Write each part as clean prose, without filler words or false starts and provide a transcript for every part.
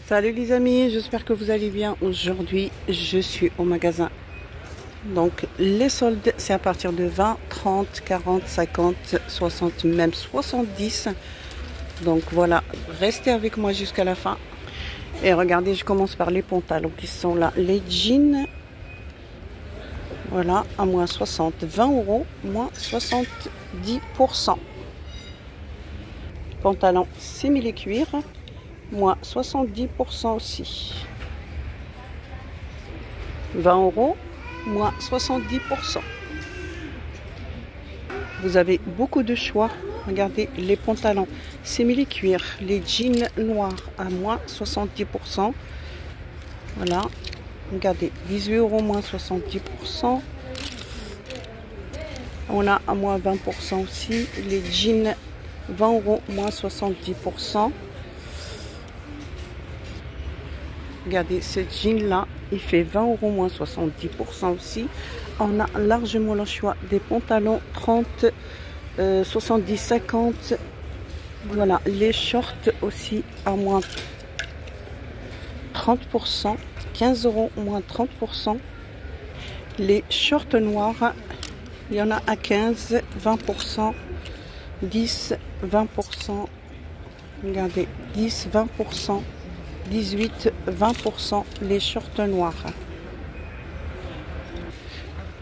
Salut les amis, j'espère que vous allez bien. Aujourd'hui, je suis au magasin. Donc, les soldes, c'est à partir de 20, 30, 40, 50, 60, même 70. Donc voilà, restez avec moi jusqu'à la fin. Et regardez, je commence par les pantalons qui sont là. Les jeans, voilà, à moins 60, 20 euros, moins 70%. Pantalon simili-cuir, moins 70% aussi. 20 euros, moins 70%. Vous avez beaucoup de choix. Regardez les pantalons simili-cuir, les jeans noirs à moins 70%. Voilà. Regardez, 18 euros moins 70%. On a à moins 20% aussi. Les jeans 20 euros moins 70%. Regardez, ce jean là, il fait 20 euros moins 70% aussi. On a largement le choix des pantalons 30, 70, 50. Voilà, les shorts aussi à moins 30%. 15 euros moins 30%. Les shorts noirs, il y en a à 15, 20%, 10, 20%. Regardez, 10, 20%. 18, 20% les shorts noirs.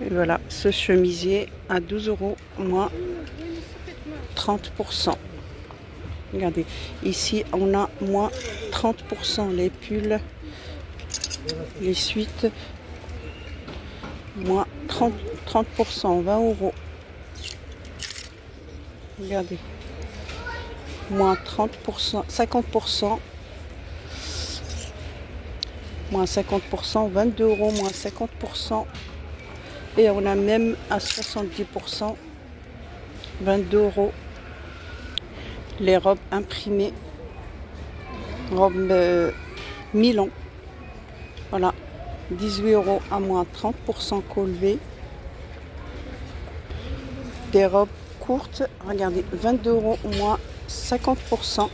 Et voilà, ce chemisier à 12 euros moins 30%. Regardez, ici on a moins 30%. Les pulls, les suites, moins 30%, 20 euros. Regardez, moins 30%, 50%. Moins 50%, 22 euros, moins 50%. Et on a même à 70%, 22 euros. Les robes imprimées, robes Milan. Voilà, 18 euros à moins 30% colvé. Des robes courtes, regardez, 22 euros, moins 50%.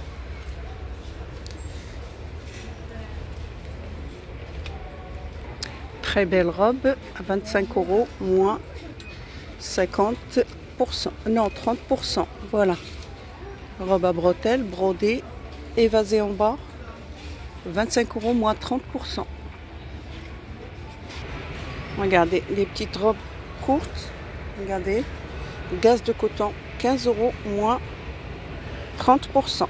Très belle robe à 25 euros, moins 50%, non 30%, voilà. Robe à bretelles, brodée, évasée en bas, 25 euros, moins 30%. Regardez, les petites robes courtes, regardez, gaze de coton, 15 euros, moins 30%.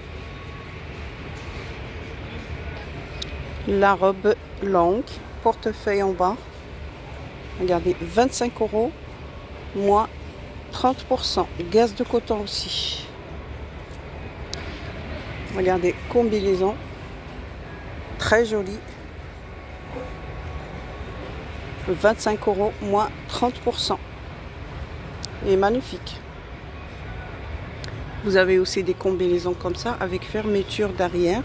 La robe longue, portefeuille en bas, regardez, 25 euros, moins 30%, gaze de coton aussi. Regardez, combinaison, très jolie, 25 euros, moins 30%, et magnifique. Vous avez aussi des combinaisons comme ça, avec fermeture d'arrière.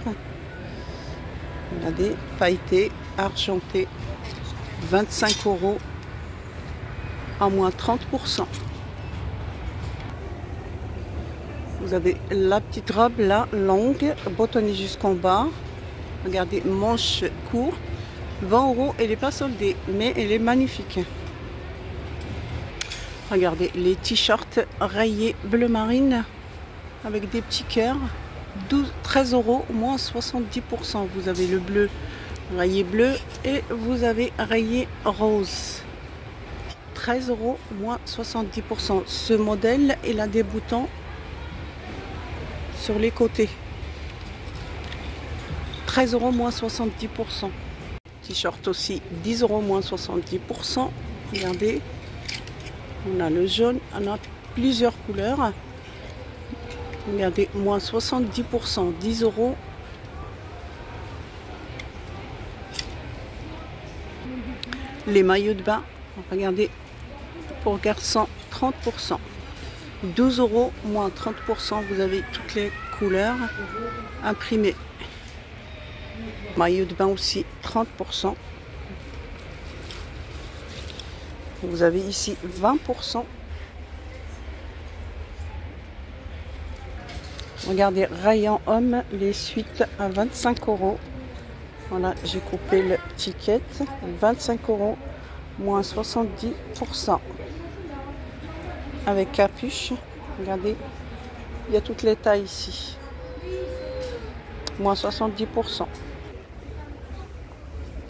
Regardez, pailleté, argenté, 25 euros à moins 30%. Vous avez la petite robe là, longue, botonnée jusqu'en bas. Regardez, manche courte, 20 euros. Elle n'est pas soldée, mais elle est magnifique. Regardez, les t-shirts rayés bleu marine avec des petits cœurs. 13 euros, moins 70%. Vous avez le bleu rayé bleu et vous avez rayé rose. 13 euros, moins 70%. Ce modèle, il a des boutons sur les côtés. 13 euros, moins 70%. T-shirt aussi, 10 euros, moins 70%. Regardez, on a le jaune, on a plusieurs couleurs. Regardez, moins 70%, 10 euros. Les maillots de bain, regardez, pour garçons, 30%. 12 euros, moins 30%. Vous avez toutes les couleurs imprimées. Maillot de bain aussi, 30%. Vous avez ici 20%. Regardez, rayon homme, les suites à 25 euros. Voilà, j'ai coupé le ticket. 25 €, moins 70%. Avec capuche. Regardez, il y a toutes les tailles ici. Moins 70%.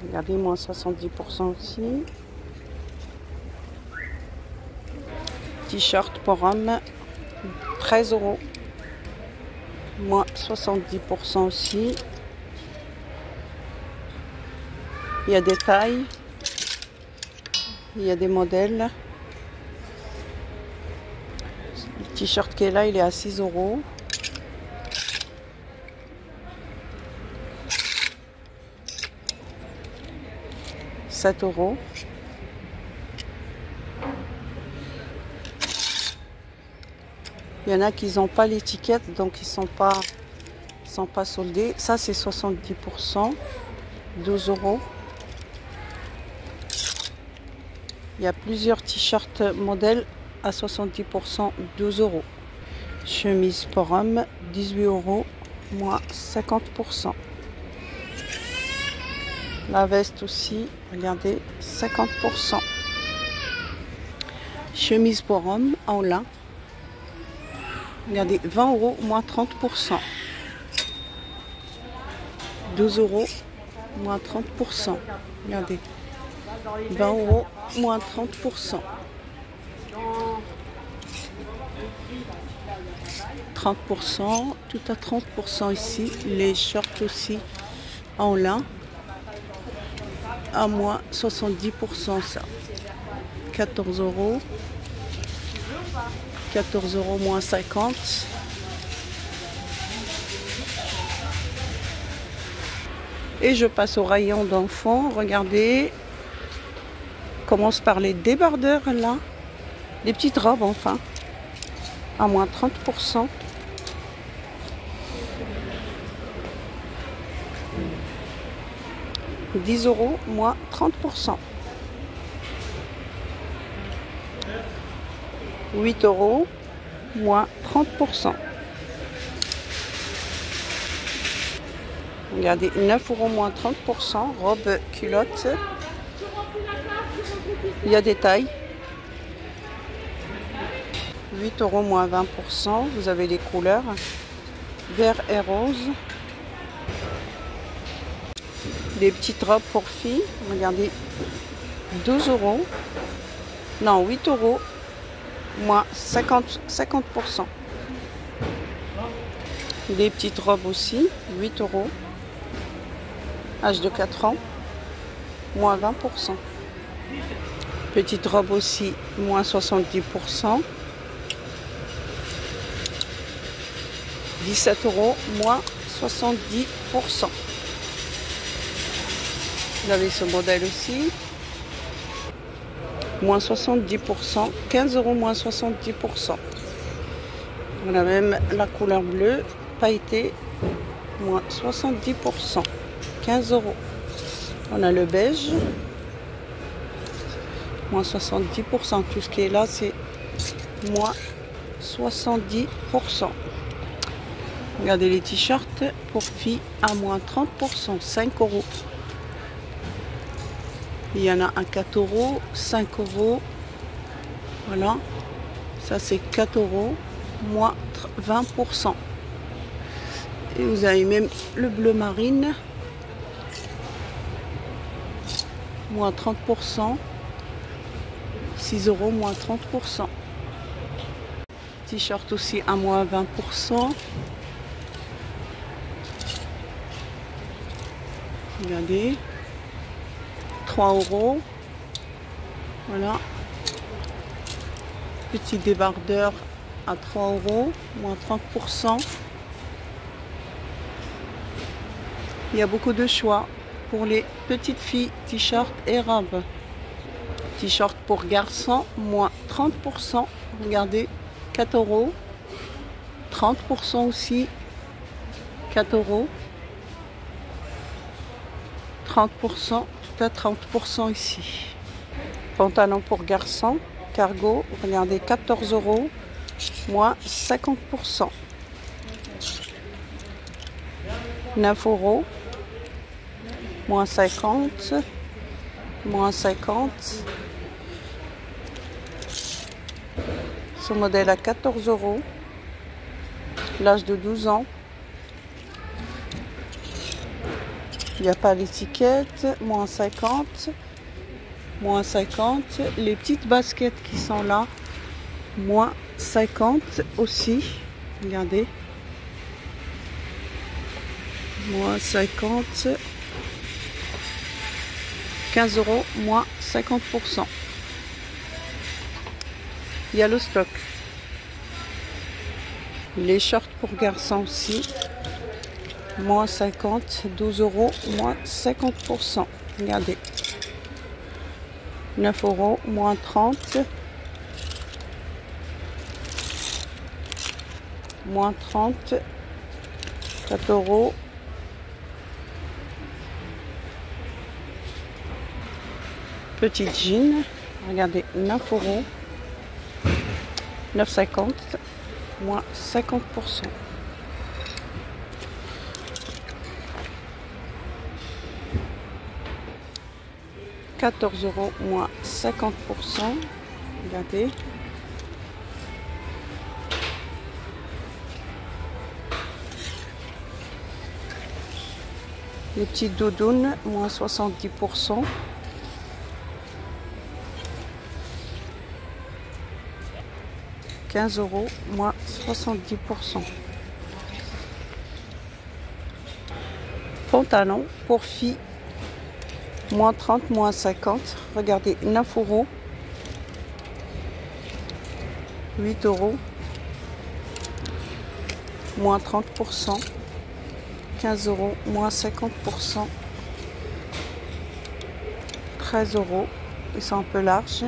Regardez, moins 70% aussi. T-shirt pour homme, 13 €. Moins 70% aussi. Il y a des tailles. Il y a des modèles. Le t-shirt qui est là, il est à 6 €. €. Il y en a qui n'ont pas l'étiquette, donc ils sont pas soldés. Ça c'est 70%, 12 €. Il y a plusieurs t-shirts modèles à 70%, 12 €. Chemise pour homme, 18 €, moins 50%. La veste aussi, regardez, 50%. Chemise pour homme en lin. Regardez, 20 €, moins 30%. 12 €, moins 30%. Regardez, 20 €, moins 30%. 30%, tout à 30% ici. Les shorts aussi en lin. À moins 70% ça. 14 €. 14 € moins 50. Et je passe au rayon d'enfants. Regardez. Commence par les débardeurs là. Les petites robes enfin. À moins 30%. « 10 €, moins 30%. 8 €, moins 30%. Regardez, 9 €, moins 30%. Robe culotte. Il y a des tailles. 8 €, moins 20%. Vous avez les couleurs. Vert et rose. Des petites robes pour filles. Regardez, 12 €. Non, 8 €. Moins 50%. Des petites robes aussi, 8 €. Âge de 4 ans, moins 20%. Petite robe aussi, moins 70%. 17 €, moins 70%. Vous avez ce modèle aussi. Moins 70%, 15 €, moins 70%. On a même la couleur bleue, pailletée, moins 70%, 15 €. On a le beige, moins 70%. Tout ce qui est là, c'est moins 70%. Regardez les t-shirts pour filles à moins 30%, 5 €. Il y en a à 4 €, 5 €. Voilà. Ça, c'est 4 €, moins 20%. Et vous avez même le bleu marine. Moins 30%. 6 €, moins 30%. T-shirt aussi à moins 20%. Regardez. 3 €. Voilà. Petit débardeur à 3 €, moins 30%. Il y a beaucoup de choix pour les petites filles, t-shirt et robes. T-shirt pour garçons, moins 30%. Regardez, 4 €. 30% aussi, 4 €. 30%, tout à 30% ici. Pantalon pour garçons, cargo, regardez, 14 €, moins 50%. 9 €. moins 50, moins 50. Ce modèle à 14 €, l'âge de 12 ans. Il n'y a pas l'étiquette, moins 50, moins 50. Les petites baskets qui sont là, moins 50 aussi. Regardez. Moins 50. 15 €, moins 50%. Il y a le stock. Les shorts pour garçons aussi. Moins 50, 12 €, moins 50%. Regardez. 9 €, moins 30. Moins 30. 4 €. Petite jean. Regardez, 9 €. 9,50, moins 50%. « 14 €, moins 50%. Regardez. Les petites doudounes, moins 70%. « 15 €, moins 70%. Pantalon pour filles, moins 30, moins 50. Regardez, 9 €. 8 €. Moins 30%. 15 €, moins 50%. 13 €. Ils sont un peu larges.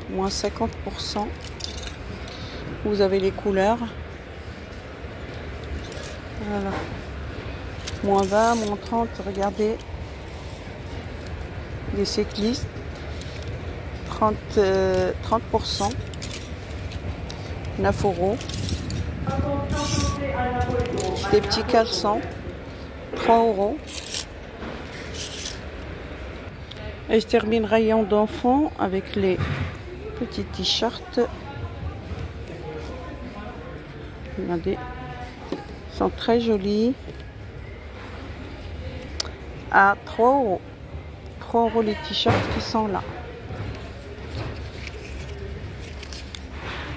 Moins 50%. Vous avez les couleurs. Voilà. Moins 20, moins 30, regardez. Les cyclistes. 30%. 9 €. Des petits caleçons. 3 €. Et je termine rayon d'enfants avec les petits t-shirts. Regardez, ils sont très jolis. À 3 €. 3 € les t-shirts qui sont là.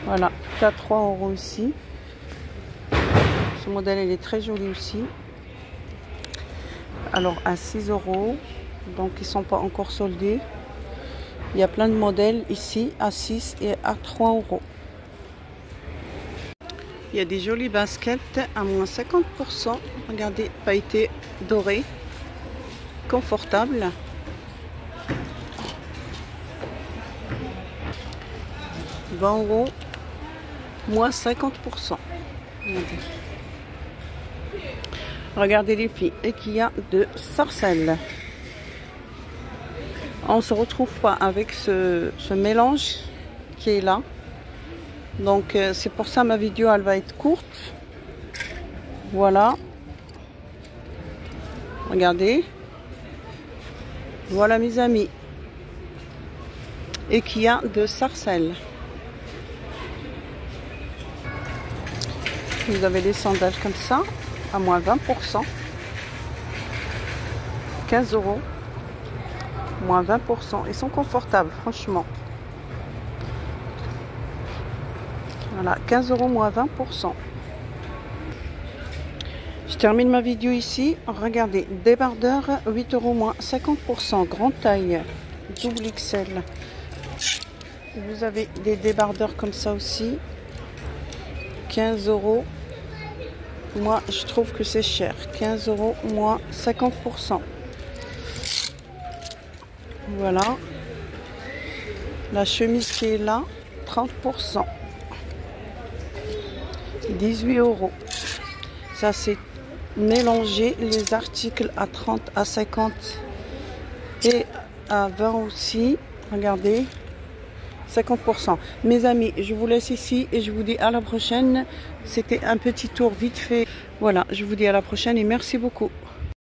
Voilà, à 3 € ici. Ce modèle, il est très joli aussi. Alors, à 6 €. Donc, ils ne sont pas encore soldés. Il y a plein de modèles ici, à 6 et à 3 €. Il y a des jolies baskets à moins 50%. Regardez, pailleté doré. Confortable. « 20 €, moins 50%. Regardez. Regardez les filles, et qu'il y a de sarcelles. On se retrouve pas avec ce mélange qui est là. Donc c'est pour ça ma vidéo elle va être courte. Voilà. Regardez. Voilà mes amis. Et qu'il y a de sarcelles. Vous avez des sandales comme ça, à moins 20%. 15 €. Moins 20%. Ils sont confortables, franchement. Voilà, 15 €, moins 20%. Je termine ma vidéo ici. Regardez, débardeur, 8 €, moins 50%. Grande taille, double XL. Vous avez des débardeurs comme ça aussi. 15 €. Moi, je trouve que c'est cher. 15 €, moins 50%. Voilà. La chemise qui est là, 30%. 18 €. Ça, c'est mélanger les articles à 30, à 50 et à 20 aussi. Regardez. 50%. Mes amis, je vous laisse ici et je vous dis à la prochaine. C'était un petit tour vite fait. Voilà, je vous dis à la prochaine et merci beaucoup.